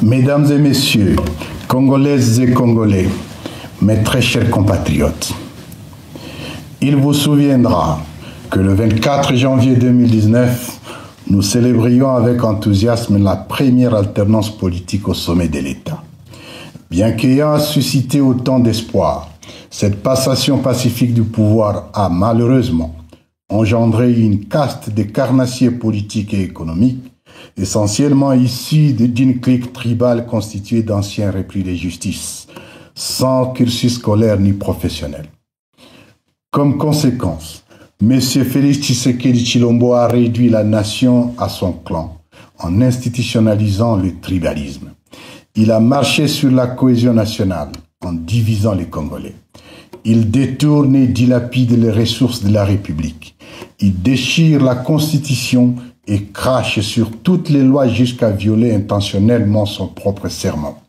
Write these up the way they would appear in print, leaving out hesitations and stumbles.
Mesdames et messieurs, Congolaises et Congolais, mes très chers compatriotes, il vous souviendra que le 24 janvier 2019, nous célébrions avec enthousiasme la première alternance politique au sommet de l'État. Bien qu'ayant suscité autant d'espoir, cette passation pacifique du pouvoir a malheureusement engendré une caste de carnassiers politiques et économiques, essentiellement issus d'une clique tribale constituée d'anciens repris de justice, sans cursus scolaire ni professionnel. Comme conséquence, M. Félix Tshisekedi Tshilombo a réduit la nation à son clan en institutionnalisant le tribalisme. Il a marché sur la cohésion nationale en divisant les Congolais. Il détourne et dilapide les ressources de la République. Il déchire la Constitution et crache sur toutes les lois jusqu'à violer intentionnellement son propre serment.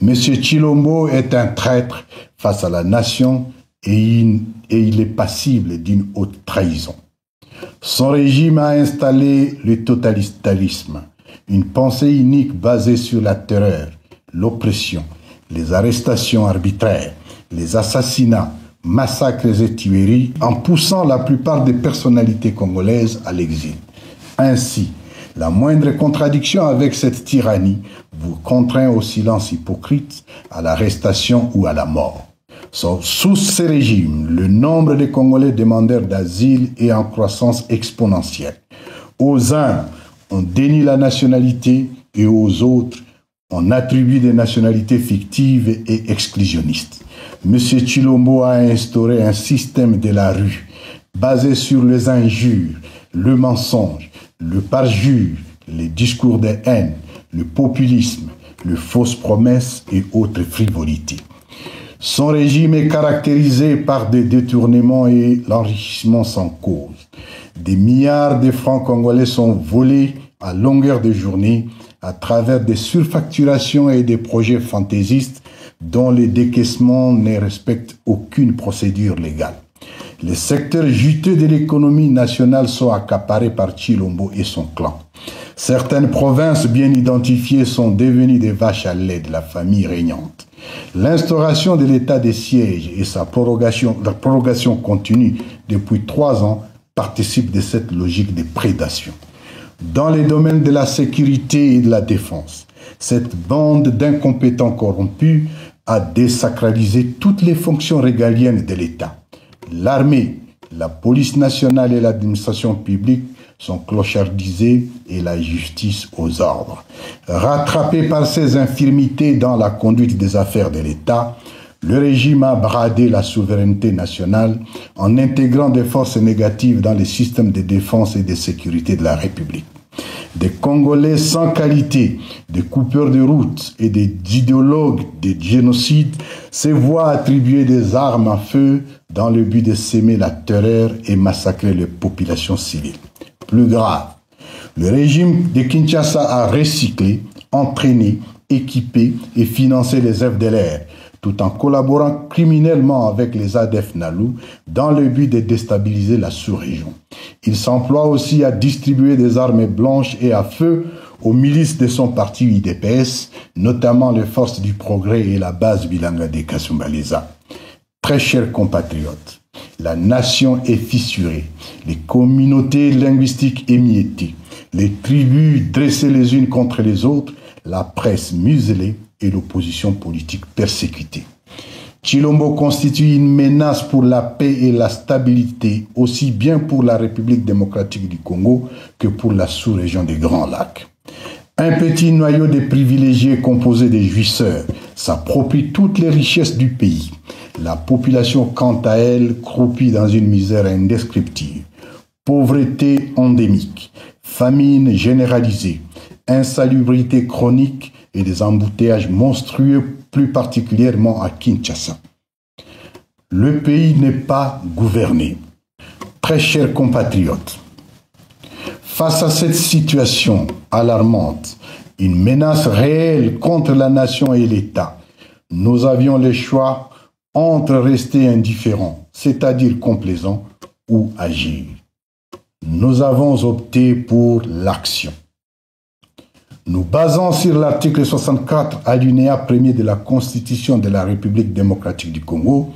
M. Tshilombo est un traître face à la nation et il est passible d'une haute trahison. Son régime a installé le totalitarisme, une pensée unique basée sur la terreur, l'oppression, les arrestations arbitraires, les assassinats, massacres et tueries, en poussant la plupart des personnalités congolaises à l'exil. Ainsi, la moindre contradiction avec cette tyrannie vous contraint au silence hypocrite, à l'arrestation ou à la mort. Sous ces régimes, le nombre de Congolais demandeurs d'asile est en croissance exponentielle. Aux uns, on dénie la nationalité et aux autres, on attribue des nationalités fictives et exclusionnistes. M. Tshilombo a instauré un système de la rue basé sur les injures, le mensonge, le parjure, les discours de haine, le populisme, les fausses promesses et autres frivolités. Son régime est caractérisé par des détournements et l'enrichissement sans cause. Des milliards de francs congolais sont volés à longueur de journée à travers des surfacturations et des projets fantaisistes dont les décaissements ne respectent aucune procédure légale. Les secteurs juteux de l'économie nationale sont accaparés par Tshilombo et son clan. Certaines provinces bien identifiées sont devenues des vaches à lait de la famille régnante. L'instauration de l'état de siège et sa prorogation continue depuis 3 ans participent de cette logique de prédation. Dans les domaines de la sécurité et de la défense, cette bande d'incompétents corrompus a désacralisé toutes les fonctions régaliennes de l'État. L'armée, la police nationale et l'administration publique sont clochardisées et la justice aux ordres. Rattrapé par ses infirmités dans la conduite des affaires de l'État, le régime a bradé la souveraineté nationale en intégrant des forces négatives dans les systèmes de défense et de sécurité de la République. Des Congolais sans qualité, des coupeurs de route et des idéologues de génocide se voient attribuer des armes à feu dans le but de s'aimer la terreur et massacrer les populations civiles. Plus grave, le régime de Kinshasa a recyclé, entraîné, équipé et financé les FDLR, tout en collaborant criminellement avec les ADF Nalu dans le but de déstabiliser la sous-région. Il s'emploie aussi à distribuer des armes blanches et à feu aux milices de son parti UDPS, notamment les forces du progrès et la base Bilanga de Kasumbalesa. Très chers compatriotes, la nation est fissurée, les communautés linguistiques émiettées, les tribus dressées les unes contre les autres, la presse muselée et l'opposition politique persécutée. Tshilombo constitue une menace pour la paix et la stabilité, aussi bien pour la République démocratique du Congo que pour la sous-région des Grands Lacs. Un petit noyau de privilégiés composé de jouisseurs s'approprie toutes les richesses du pays. La population, quant à elle, croupit dans une misère indescriptible. Pauvreté endémique, famine généralisée, insalubrité chronique et des embouteillages monstrueux, plus particulièrement à Kinshasa. Le pays n'est pas gouverné. Très chers compatriotes, face à cette situation alarmante, une menace réelle contre la nation et l'État, nous avions le choix entre rester indifférents, c'est-à-dire complaisants, ou agir. Nous avons opté pour l'action. nous basons sur l'article 64, alinéa 1er de la Constitution de la République démocratique du Congo,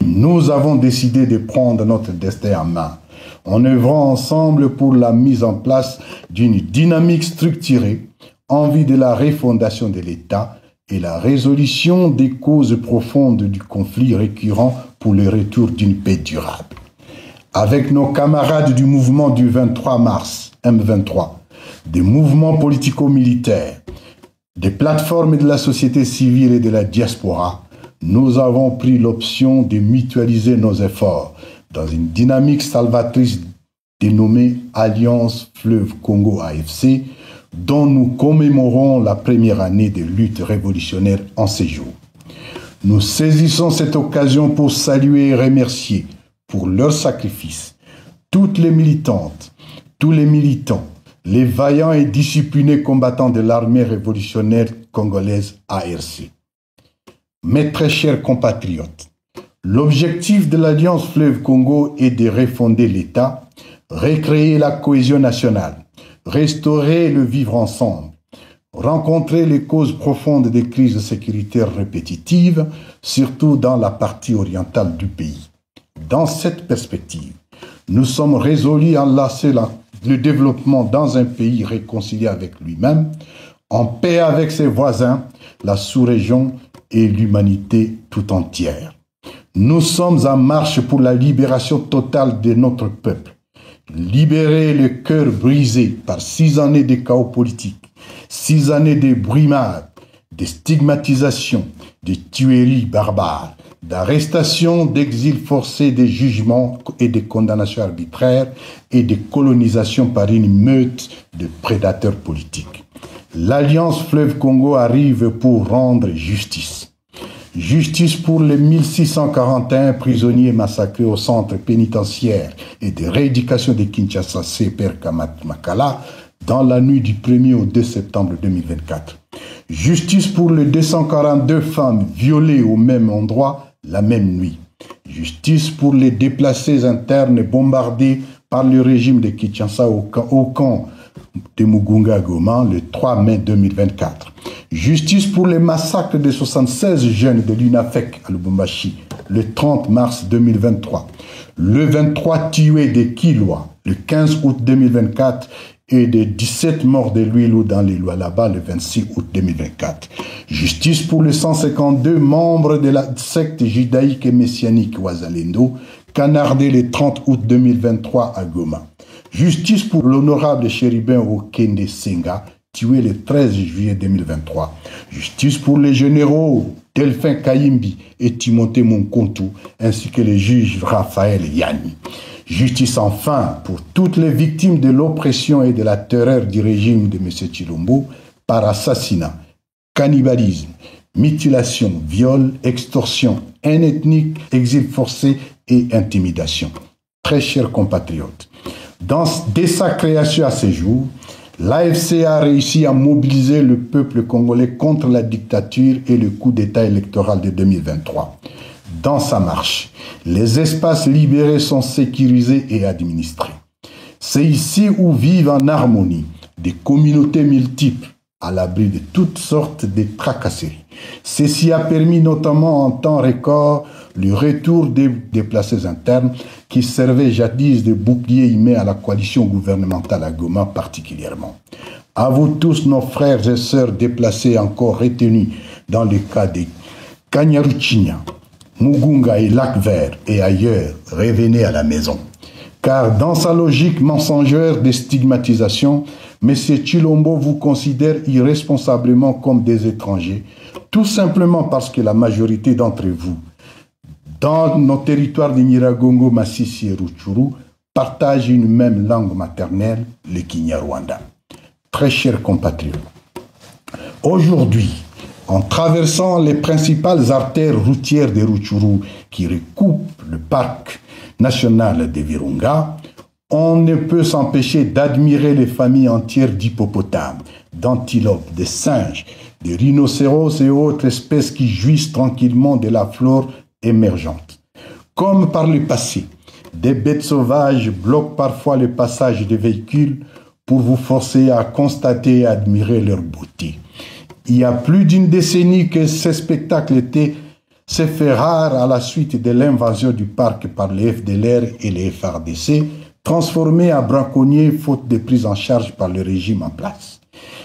nous avons décidé de prendre notre destin en main, en œuvrant ensemble pour la mise en place d'une dynamique structurée en vue de la refondation de l'État et la résolution des causes profondes du conflit récurrent pour le retour d'une paix durable. Avec nos camarades du mouvement du 23 mars, M23, des mouvements politico-militaires, des plateformes de la société civile et de la diaspora, nous avons pris l'option de mutualiser nos efforts dans une dynamique salvatrice dénommée Alliance Fleuve Congo AFC, dont nous commémorons la première année de lutte révolutionnaire en ces jours. Nous saisissons cette occasion pour saluer et remercier pour leur sacrifice toutes les militantes, tous les militants, les vaillants et disciplinés combattants de l'armée révolutionnaire congolaise ARC. Mes très chers compatriotes, l'objectif de l'Alliance Fleuve Congo est de refonder l'État, recréer la cohésion nationale, restaurer le vivre ensemble, rencontrer les causes profondes des crises sécuritaires répétitives, surtout dans la partie orientale du pays. Dans cette perspective, nous sommes résolus à enlacer le développement dans un pays réconcilié avec lui-même, en paix avec ses voisins, la sous-région et l'humanité tout entière. Nous sommes en marche pour la libération totale de notre peuple. Libérer le cœur brisé par 6 années de chaos politique, 6 années de brimades, de stigmatisation, de tueries barbares, d'arrestations, d'exil forcé, de jugements et de condamnations arbitraires et de colonisation par une meute de prédateurs politiques. L'Alliance Fleuve Congo arrive pour rendre justice. Justice pour les 1641 prisonniers massacrés au centre pénitentiaire et de rééducation de Kinshasa CPR Makala dans la nuit du 1er au 2 septembre 2024. Justice pour les 242 femmes violées au même endroit la même nuit. Justice pour les déplacés internes bombardés par le régime de Kinshasa au camp de Mugunga Goma le 3 mai 2024. Justice pour les massacres de 76 jeunes de l'UNAFEC à Lubumbashi le 30 mars 2023. Le 23 tués de Kilwa le 15 août 2024 et de 17 morts de Luilu dans les Lualaba le 26 août 2024. Justice pour les 152 membres de la secte judaïque et messianique Wazalendo, canardés le 30 août 2023 à Goma. Justice pour l'honorable chérubin Okende Senga, tué le 13 juillet 2023. Justice pour les généraux Delphin Kayimbi et Timothée Monkontu, ainsi que le juge Raphaël Yani. Justice enfin pour toutes les victimes de l'oppression et de la terreur du régime de M. Tshilombo par assassinat, cannibalisme, mutilation, viol, extorsion, haine ethnique, exil forcé et intimidation. Très chers compatriotes, dès sa création à ce jour, l'AFC a réussi à mobiliser le peuple congolais contre la dictature et le coup d'État électoral de 2023. Dans sa marche, les espaces libérés sont sécurisés et administrés. C'est ici où vivent en harmonie des communautés multiples à l'abri de toutes sortes de tracasseries. Ceci a permis notamment en temps record le retour des déplacés internes qui servaient jadis de bouclier humain à la coalition gouvernementale à Goma particulièrement. À vous tous, nos frères et sœurs déplacés encore retenus dans le cas des Kanyaruchinya, Mugunga et Lac-Vert et ailleurs, revenez à la maison. Car dans sa logique mensongère de stigmatisation, M. Tshilombo vous considère irresponsablement comme des étrangers, tout simplement parce que la majorité d'entre vous, dans nos territoires de Nyiragongo, Masisi et Rutshuru, partagent une même langue maternelle, le Kinyarwanda. Très chers compatriotes, aujourd'hui, en traversant les principales artères routières de Rutshuru qui recoupent le parc national de Virunga, on ne peut s'empêcher d'admirer les familles entières d'hippopotames, d'antilopes, de singes, de rhinocéros et autres espèces qui jouissent tranquillement de la flore émergente. Comme par le passé, des bêtes sauvages bloquent parfois le passage des véhicules pour vous forcer à constater et admirer leur beauté. Il y a plus d'une décennie que ce spectacle s'est fait rare à la suite de l'invasion du parc par les FDLR et les FARDC, transformés en braconniers faute de prise en charge par le régime en place.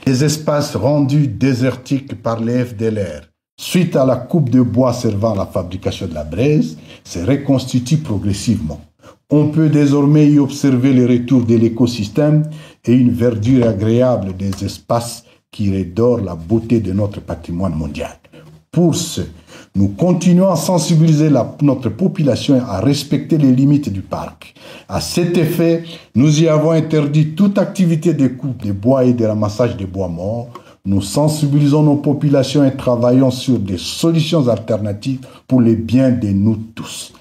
Les espaces rendus désertiques par les FDLR, suite à la coupe de bois servant à la fabrication de la braise, se reconstituent progressivement. On peut désormais y observer le retour de l'écosystème et une verdure agréable des espaces qui redorent la beauté de notre patrimoine mondial. Pour ce, nous continuons à sensibiliser notre population à respecter les limites du parc. À cet effet, nous y avons interdit toute activité de coupe de bois et de ramassage de bois morts. Nous sensibilisons nos populations et travaillons sur des solutions alternatives pour le bien de nous tous.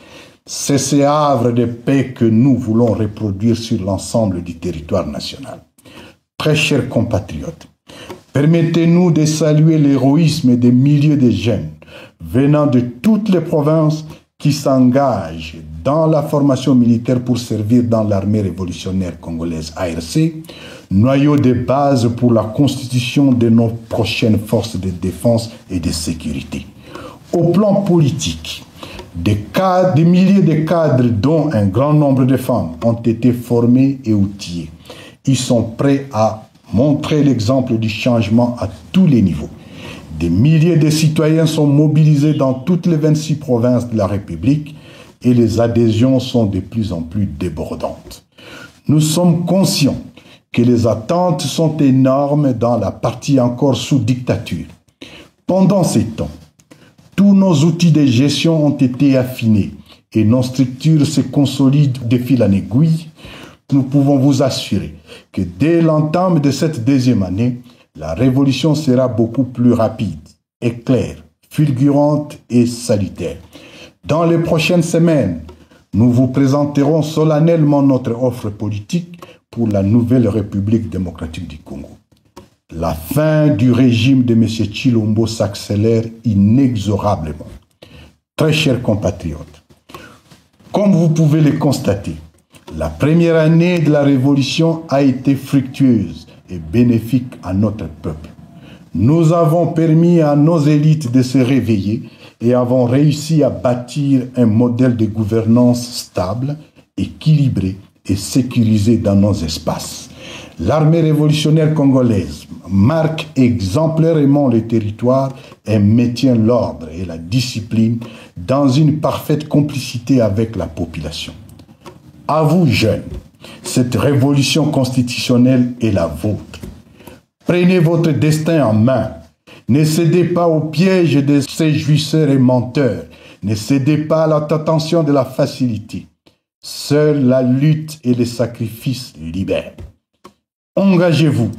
C'est ce havre de paix que nous voulons reproduire sur l'ensemble du territoire national. Très chers compatriotes, permettez-nous de saluer l'héroïsme des milliers de jeunes venant de toutes les provinces qui s'engagent dans la formation militaire pour servir dans l'armée révolutionnaire congolaise ARC, noyau de base pour la constitution de nos prochaines forces de défense et de sécurité. Au plan politique, des milliers de cadres, dont un grand nombre de femmes, ont été formés et outillés. Ils sont prêts à montrer l'exemple du changement à tous les niveaux. Des milliers de citoyens sont mobilisés dans toutes les 26 provinces de la République et les adhésions sont de plus en plus débordantes. Nous sommes conscients que les attentes sont énormes dans la partie encore sous dictature. Pendant ces temps, tous nos outils de gestion ont été affinés et nos structures se consolident de fil en aiguille. Nous pouvons vous assurer que dès l'entame de cette deuxième année, la révolution sera beaucoup plus rapide, éclair, fulgurante et salutaire. Dans les prochaines semaines, nous vous présenterons solennellement notre offre politique pour la nouvelle République démocratique du Congo. La fin du régime de M. Tshilombo s'accélère inexorablement. Très chers compatriotes, comme vous pouvez le constater, la première année de la Révolution a été fructueuse et bénéfique à notre peuple. Nous avons permis à nos élites de se réveiller et avons réussi à bâtir un modèle de gouvernance stable, équilibré et sécurisé dans nos espaces. L'armée révolutionnaire congolaise marque exemplairement le territoire et maintient l'ordre et la discipline dans une parfaite complicité avec la population. À vous, jeunes, cette révolution constitutionnelle est la vôtre. Prenez votre destin en main. Ne cédez pas au piège de ces jouisseurs et menteurs. Ne cédez pas à la tentation de la facilité. Seule la lutte et les sacrifices libèrent. Engagez-vous,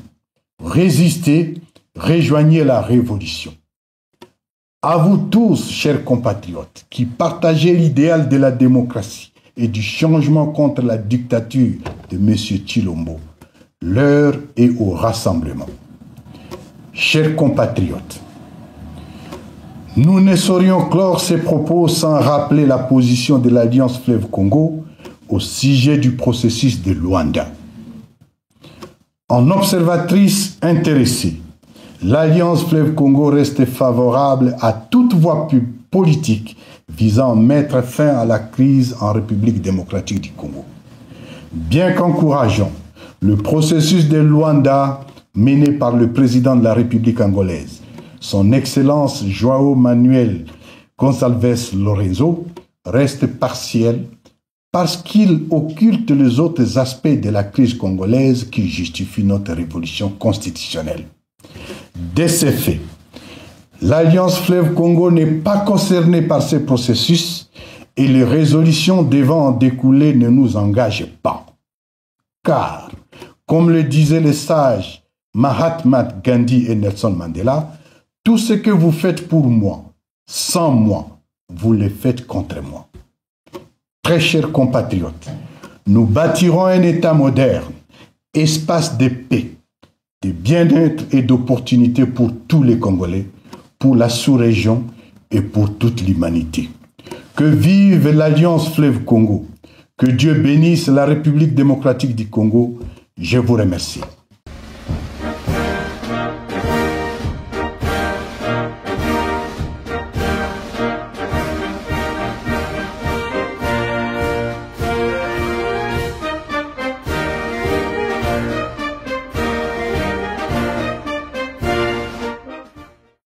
résistez, rejoignez la révolution. À vous tous, chers compatriotes, qui partagez l'idéal de la démocratie et du changement contre la dictature de M. Tshilombo, l'heure est au rassemblement. Chers compatriotes, nous ne saurions clore ces propos sans rappeler la position de l'Alliance Fleuve Congo au sujet du processus de Luanda. En observatrice intéressée, l'Alliance Fleuve Congo reste favorable à toute voie politique visant à mettre fin à la crise en République démocratique du Congo. Bien qu'encourageant le processus de Luanda mené par le président de la République angolaise, son Excellence João Manuel Gonçalves Lorenzo, reste partiel parce qu'il occulte les autres aspects de la crise congolaise qui justifient notre révolution constitutionnelle. De ces faits, l'Alliance Fleuve Congo n'est pas concernée par ce processus et les résolutions devant en découler ne nous engagent pas. Car, comme le disaient les sages Mahatma Gandhi et Nelson Mandela, tout ce que vous faites pour moi, sans moi, vous le faites contre moi. Très chers compatriotes, nous bâtirons un État moderne, espace de paix, de bien-être et d'opportunités pour tous les Congolais, pour la sous-région et pour toute l'humanité. Que vive l'Alliance Fleuve Congo, que Dieu bénisse la République démocratique du Congo, Je vous remercie.